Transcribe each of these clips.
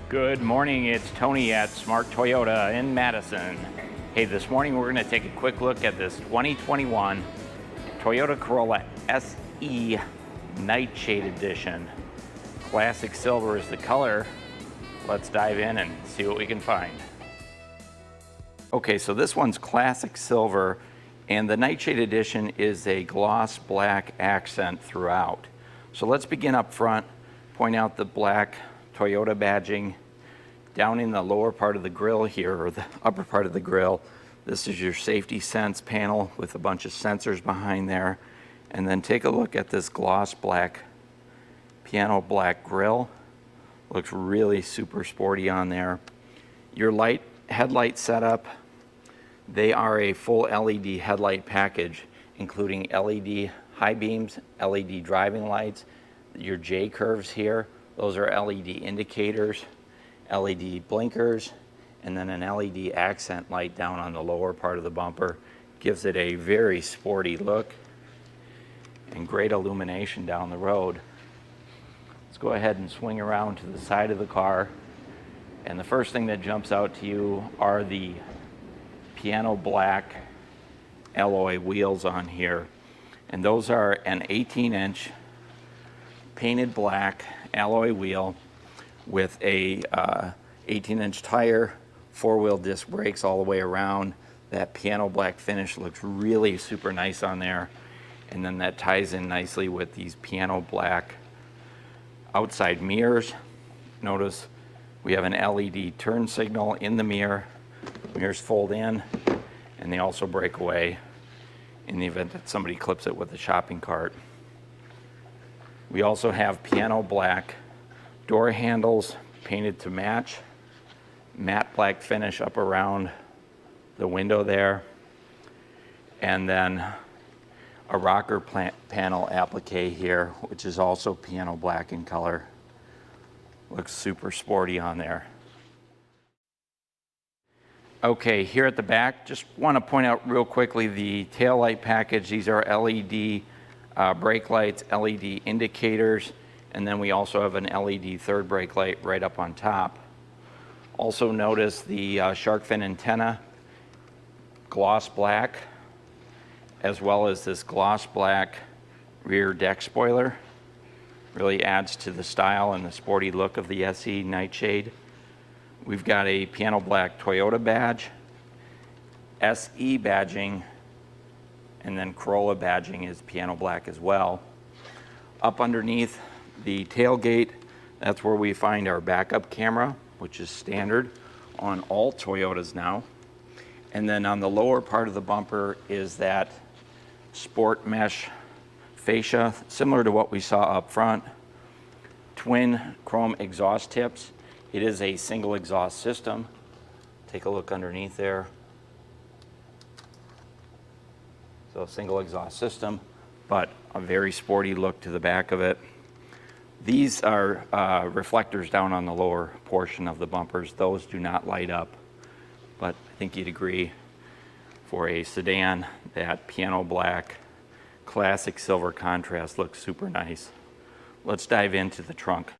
Good morning, it's Tony at Smart Toyota in Madison. Hey, this morning we're going to take a quick look at this 2021 Toyota Corolla SE Nightshade Edition. Classic silver is the color. Let's dive in and see what we can find. Okay, so this one's classic silver, and the Nightshade Edition is a gloss black accent throughout. So let's begin up front, point out the black Toyota badging. Down in the lower part of the grille here, or the upper part of the grille, this is your safety sense panel with a bunch of sensors behind there. And then take a look at this gloss black, piano black grille. Looks really super sporty on there. Your headlight setup, they are a full LED headlight package, including LED high beams, LED driving lights, your J curves here. Those are LED indicators, LED blinkers, and then an LED accent light down on the lower part of the bumper. Gives it a very sporty look and great illumination down the road. Let's go ahead and swing around to the side of the car. And the first thing that jumps out to you are the piano black alloy wheels on here. And those are an 18-inch painted black alloy wheel with a 18-inch tire, four-wheel disc brakes all the way around. That piano black finish looks really super nice on there. And then that ties in nicely with these piano black outside mirrors. Notice we have an LED turn signal in the mirror. Mirrors fold in, and they also break away in the event that somebody clips it with a shopping cart. We also have piano black door handles painted to match, matte black finish up around the window there, and then a rocker panel applique here, which is also piano black in color. Looks super sporty on there. Okay, here at the back, just want to point out real quickly the tail light package. These are LED brake lights, LED indicators, and then we also have an LED third brake light right up on top. Also notice the shark fin antenna, gloss black, as well as this gloss black rear deck spoiler. Really adds to the style and the sporty look of the SE Nightshade. We've got a piano black Toyota badge, SE badging, and then Corolla badging is piano black as well. Up underneath the tailgate, that's where we find our backup camera, which is standard on all Toyotas now. And then on the lower part of the bumper is that sport mesh fascia, similar to what we saw up front. Twin chrome exhaust tips. It is a single exhaust system. Take a look underneath there. So a single exhaust system, but a very sporty look to the back of it. These are reflectors down on the lower portion of the bumpers. Those do not light up, but I think you'd agree for a sedan, that piano black classic silver contrast looks super nice. Let's dive into the trunk.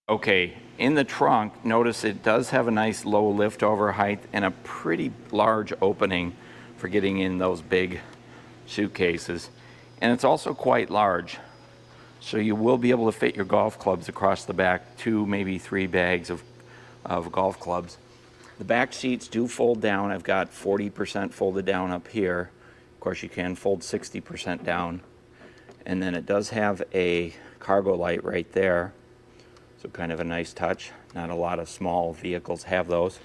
Okay, in the trunk, notice it does have a nice low lift over height and a pretty large opening for getting in those big suitcases. And it's also quite large, so you will be able to fit your golf clubs across the back, 2, maybe 3 bags of golf clubs. The back seats do fold down. I've got 40% folded down up here. Of course, you can fold 60% down. And then it does have a cargo light right there. So kind of a nice touch. Not a lot of small vehicles have those.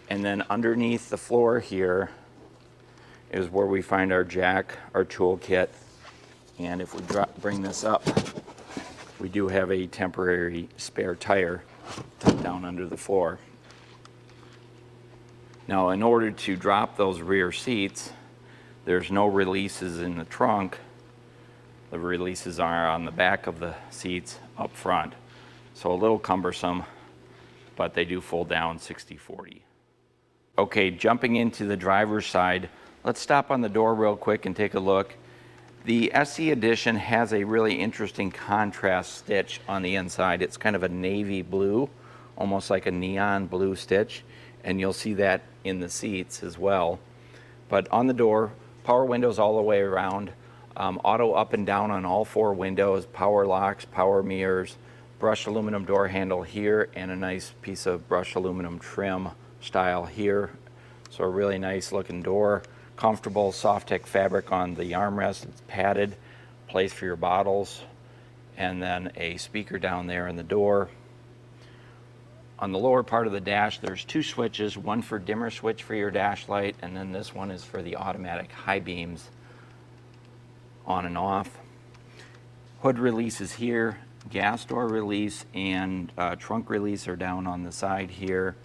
And then underneath the floor here is where we find our jack, our tool kit. And if we bring this up, we do have a temporary spare tire tucked down under the floor. Now, in order to drop those rear seats, there's no releases in the trunk. The releases are on the back of the seats up front. So a little cumbersome, but they do fold down 60/40. Okay, jumping into the driver's side, let's stop on the door real quick and take a look. The SE Edition has a really interesting contrast stitch on the inside. It's kind of a navy blue almost like a neon blue stitch, and you'll see that in the seats as well. But on the door, power windows all the way around, auto up and down on all 4 windows, power locks, power mirrors, brushed aluminum door handle here, and a nice piece of brushed aluminum trim style here. So a really nice looking door. Comfortable soft-tech fabric on the armrest. It's padded, place for your bottles, and then a speaker down there in the door. On the lower part of the dash, there's 2 switches, one for dimmer switch for your dash light, and then this one is for the automatic high beams on and off. Hood release is here, gas door release and trunk release are down on the side here.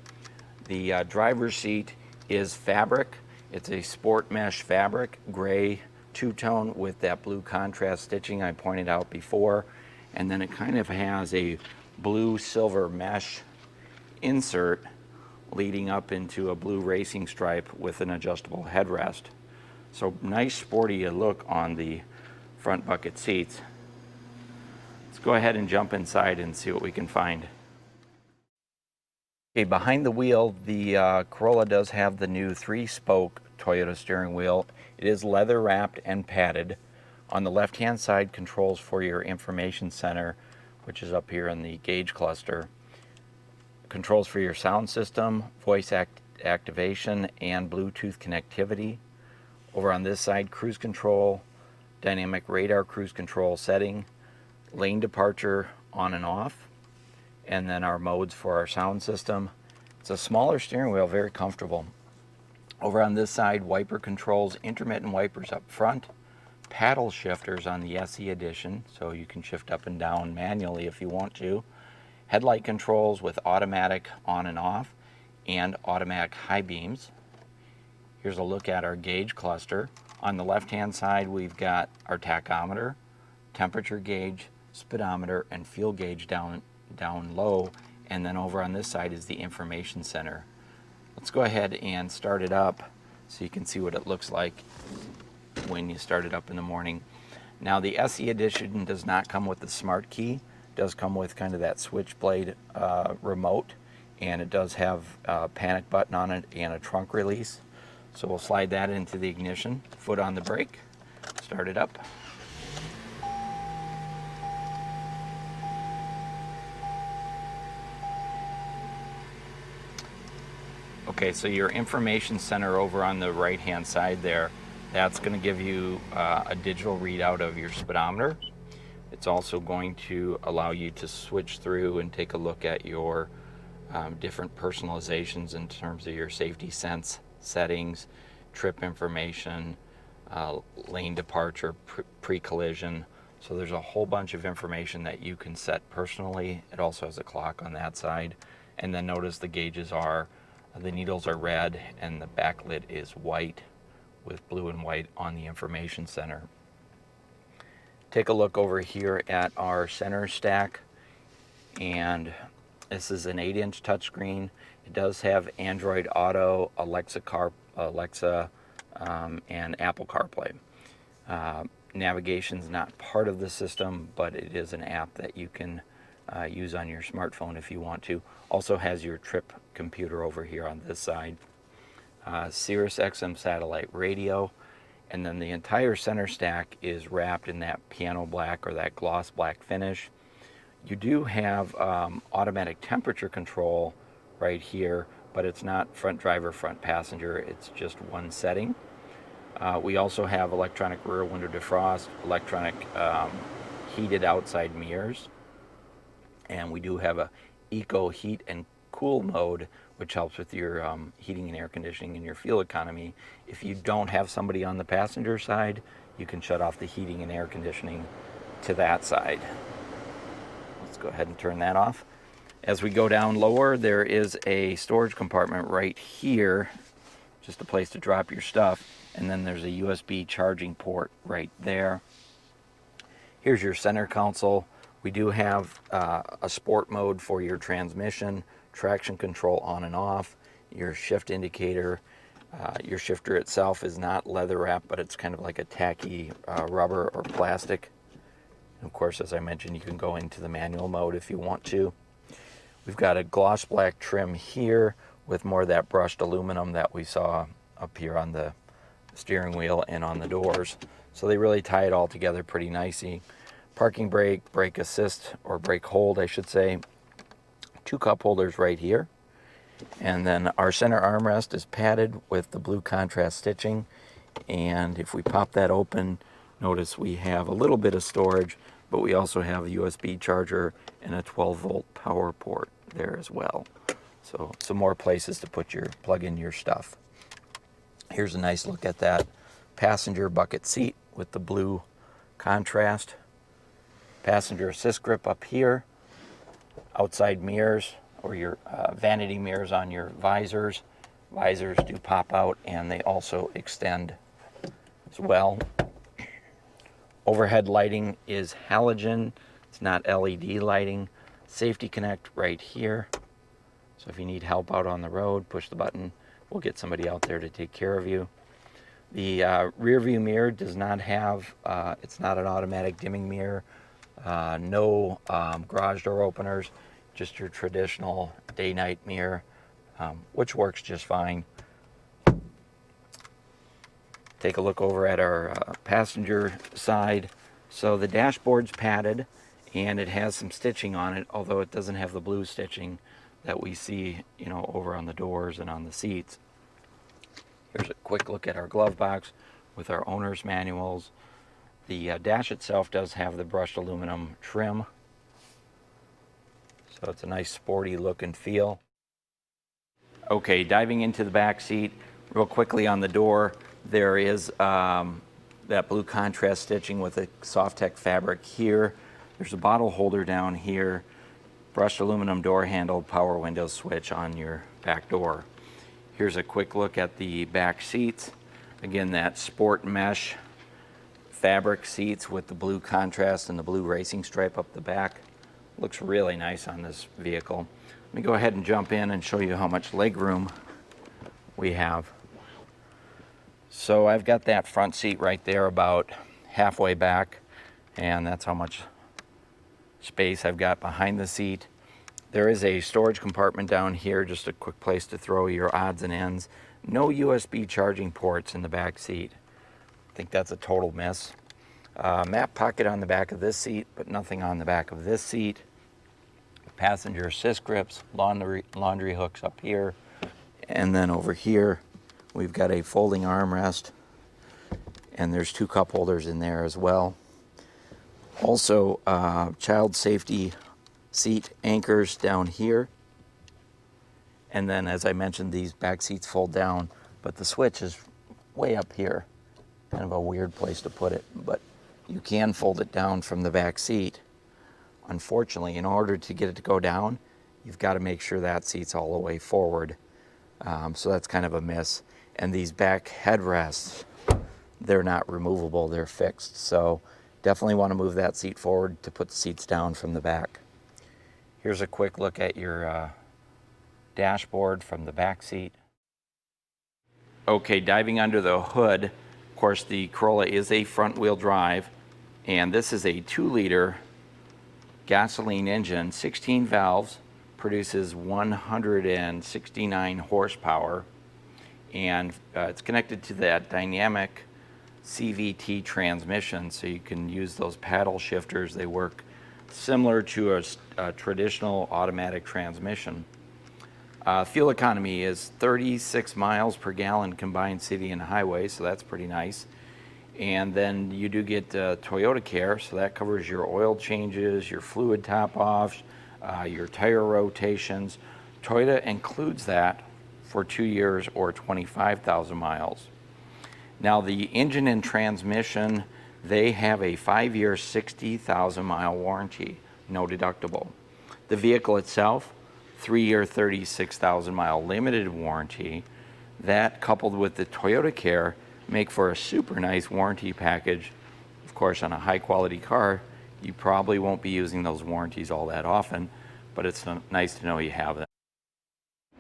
The driver's seat is fabric. It's a sport mesh fabric, gray two-tone with that blue contrast stitching I pointed out before. And then it kind of has a blue silver mesh insert leading up into a blue racing stripe with an adjustable headrest. So nice sporty look on the front bucket seats. Let's go ahead and jump inside and see what we can find. Okay, behind the wheel, the Corolla does have the new 3-spoke Toyota steering wheel. It is leather wrapped and padded. On the left-hand side, controls for your information center, which is up here in the gauge cluster. Controls for your sound system, voice activation, and Bluetooth connectivity. Over on this side, cruise control, dynamic radar cruise control setting, lane departure on and off, and then our modes for our sound system. It's a smaller steering wheel, very comfortable. Over on this side, wiper controls, intermittent wipers up front, paddle shifters on the SE edition, so you can shift up and down manually if you want to. Headlight controls with automatic on and off and automatic high beams. Here's a look at our gauge cluster. On the left-hand side, we've got our tachometer, temperature gauge, speedometer, and fuel gauge down low. And then over on this side is the information center. Let's go ahead and start it up so you can see what it looks like when you start it up in the morning. Now the SE edition does not come with the smart key. It does come with kind of that switchblade remote, and it does have a panic button on it and a trunk release. So we'll slide that into the ignition, foot on the brake, start it up. Okay, so your information center over on the right-hand side there, that's going to give you a digital readout of your speedometer. It's also going to allow you to switch through and take a look at your different personalizations in terms of your safety sense settings, trip information, lane departure, pre-collision. So there's a whole bunch of information that you can set personally. It also has a clock on that side. And then notice the gauges are, the needles are red and the backlit is white with blue and white on the information center. Take a look over here at our center stack, and this is an 8-inch touchscreen. It does have Android Auto, Alexa, and Apple CarPlay. Navigation's not part of the system, but it is an app that you can use on your smartphone if you want to. Also has your trip computer over here on this side. Sirius XM satellite radio, and then the entire center stack is wrapped in that piano black or that gloss black finish. You do have automatic temperature control right here, but it's not front driver, front passenger. It's just one setting. We also have electronic rear window defrost, electronic heated outside mirrors, and we do have a eco heat and cool mode, which helps with your heating and air conditioning and your fuel economy. If you don't have somebody on the passenger side, you can shut off the heating and air conditioning to that side. Let's go ahead and turn that off. As we go down lower, there is a storage compartment right here, just a place to drop your stuff, and then there's a USB charging port right there. Here's your center console. We do have a sport mode for your transmission, traction control on and off, your shift indicator. Your shifter itself is not leather wrapped, but it's kind of like a tacky rubber or plastic. And of course, as I mentioned, you can go into the manual mode if you want to. We've got a gloss black trim here with more of that brushed aluminum that we saw up here on the steering wheel and on the doors. So they really tie it all together pretty nicely. Parking brake, brake assist, or brake hold, I should say. 2 cup holders right here. And then our center armrest is padded with the blue contrast stitching. And if we pop that open, notice we have a little bit of storage, but we also have a USB charger and a 12-volt power port there as well. So some more places to plug in your stuff. Here's a nice look at that passenger bucket seat with the blue contrast. Passenger assist grip up here. Outside mirrors, or your vanity mirrors on your visors. Visors do pop out and they also extend as well. Overhead lighting is halogen, it's not LED lighting. Safety connect right here. So if you need help out on the road, push the button. We'll get somebody out there to take care of you. The rear view mirror does not have, it's not an automatic dimming mirror. No garage door openers, just your traditional day-night mirror, which works just fine. Take a look over at our passenger side. So the dashboard's padded and it has some stitching on it, although it doesn't have the blue stitching that we see, you know, over on the doors and on the seats. Here's a quick look at our glove box with our owner's manuals. The dash itself does have the brushed aluminum trim, so it's a nice sporty look and feel. Okay, diving into the back seat, real quickly on the door, there is that blue contrast stitching with a soft tech fabric here. There's a bottle holder down here, brushed aluminum door handle, power window switch on your back door. Here's a quick look at the back seats. Again, that sport mesh fabric seats with the blue contrast and the blue racing stripe up the back. Looks really nice on this vehicle. Let me go ahead and jump in and show you how much leg room we have. So I've got that front seat right there about halfway back, and that's how much space I've got behind the seat. There is a storage compartment down here, just a quick place to throw your odds and ends. No USB charging ports in the back seat. I think that's a total miss. Map pocket on the back of this seat, but nothing on the back of this seat. Passenger assist grips, laundry hooks up here. And then over here, we've got a folding armrest, and there's 2 cup holders in there as well. Also, child safety seat anchors down here. And then, as I mentioned, these back seats fold down, but the switch is way up here. Kind of a weird place to put it, but you can fold it down from the back seat. Unfortunately, in order to get it to go down, you've got to make sure that seat's all the way forward. So that's kind of a miss. And these back headrests, they're not removable, they're fixed. So definitely want to move that seat forward to put the seats down from the back. Here's a quick look at your dashboard from the back seat. Okay, diving under the hood, of course the Corolla is a front wheel drive, and this is a 2-liter gasoline engine, 16 valves, produces 169 horsepower, and it's connected to that dynamic CVT transmission, so you can use those paddle shifters. They work similar to a traditional automatic transmission. Fuel economy is 36 miles per gallon combined city and highway, so that's pretty nice. And then you do get Toyota Care, so that covers your oil changes, your fluid top-offs, your tire rotations. Toyota includes that for 2 years or 25,000 miles. Now the engine and transmission, they have a 5-year, 60,000 mile warranty, no deductible. The vehicle itself, 3-year, 36,000 mile limited warranty. That coupled with the Toyota Care make for a super nice warranty package. Of course, on a high quality car, you probably won't be using those warranties all that often, but it's nice to know you have them.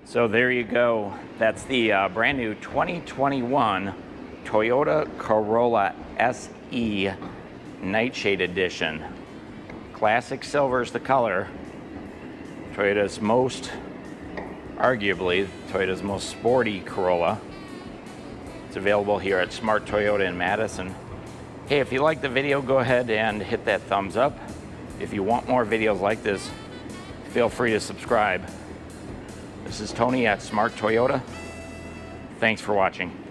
So there you go. That's the brand new 2021 Toyota Corolla SE Nightshade Edition. Classic silver is the color. arguably, Toyota's most sporty Corolla. It's available here at Smart Toyota in Madison. Hey, if you like the video, go ahead and hit that thumbs up. If you want more videos like this, feel free to subscribe. This is Tony at Smart Toyota. Thanks for watching.